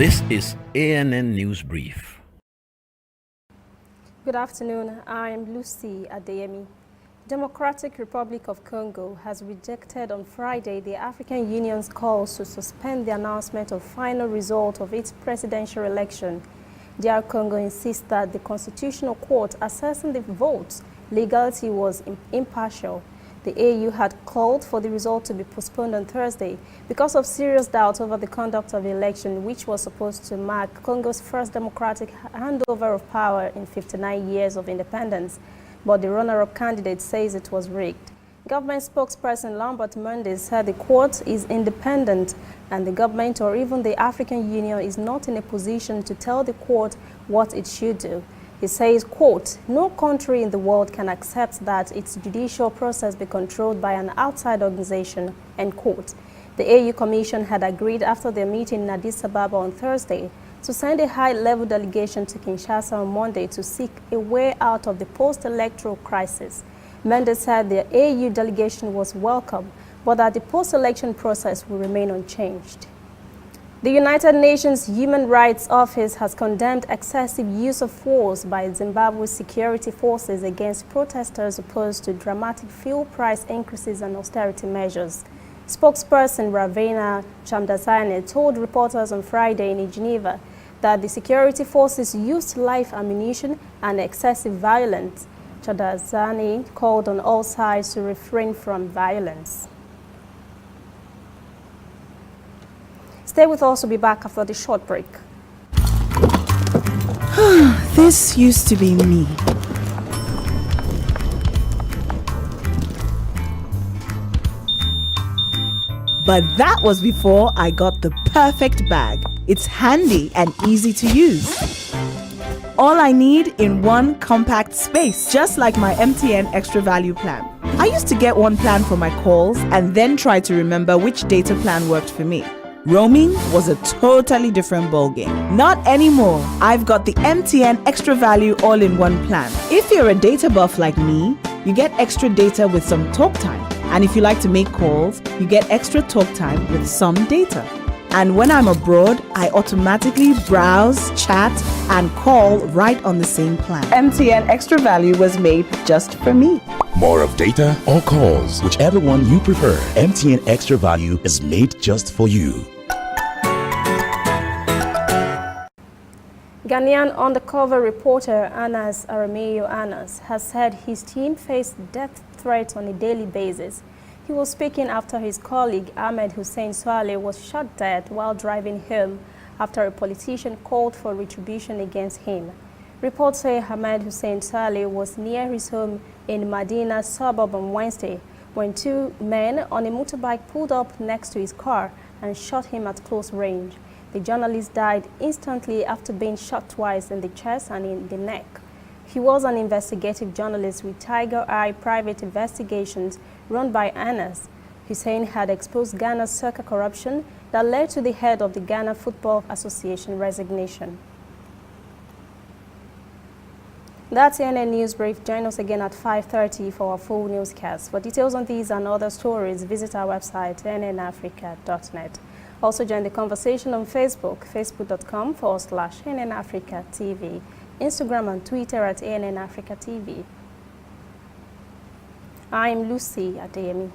This is ANN News Brief. Good afternoon. I'm Lucy Adeyemi. Democratic Republic of Congo has rejected on Friday the African Union's calls to suspend the announcement of final result of its presidential election. DR Congo insists that the Constitutional Court assessing the vote's legality was impartial. The AU had called for the result to be postponed on Thursday because of serious doubt over the conduct of the election, which was supposed to mark Congo's first democratic handover of power in 59 years of independence. But the runner-up candidate says it was rigged. Government spokesperson Lambert Mende said the court is independent and the government or even the African Union is not in a position to tell the court what it should do. He says, quote, "No country in the world can accept that its judicial process be controlled by an outside organization," end quote. The AU Commission had agreed after their meeting in Addis Ababa on Thursday to send a high-level delegation to Kinshasa on Monday to seek a way out of the post-electoral crisis. Mendes said the AU delegation was welcome, but that the post-election process will remain unchanged. The United Nations Human Rights Office has condemned excessive use of force by Zimbabwe's security forces against protesters opposed to dramatic fuel price increases and austerity measures. Spokesperson Ravena Shamdasani told reporters on Friday in Geneva that the security forces used live ammunition and excessive violence. Shamdasani called on all sides to refrain from violence. Stay with us, we'll be back after the short break. This used to be me. But that was before I got the perfect bag. It's handy and easy to use. All I need in one compact space, just like my MTN Extra Value plan. I used to get one plan for my calls and then try to remember which data plan worked for me. Roaming was a totally different ballgame. Not anymore. I've got the MTN Extra Value all-in-one plan. If you're a data buff like me, you get extra data with some talk time. And if you like to make calls, you get extra talk time with some data. And when I'm abroad, I automatically browse, chat, and call right on the same plan. MTN Extra Value was made just for me. More of data or calls, whichever one you prefer. MTN Extra Value is made just for you. Ghanaian undercover reporter Anas Arameyo Anas has said his team faced death threats on a daily basis. He was speaking after his colleague Ahmed Hussein Swale was shot dead while driving home after a politician called for retribution against him. Reports say Ahmed Hussein Swale was near his home in Medina suburb on Wednesday when two men on a motorbike pulled up next to his car and shot him at close range. The journalist died instantly after being shot twice in the chest and in the neck. He was an investigative journalist with Tiger Eye Private Investigations run by Anas. Hussein had exposed Ghana's soccer corruption that led to the head of the Ghana Football Association resignation. That's ANN News Brief. Join us again at 5:30 for our full newscast. For details on these and other stories, visit our website, nnafrica.net. Also join the conversation on Facebook, facebook.com/ANNAfricaTV, Instagram and Twitter at ANN Africa TV. I'm Lucy Adeyemi.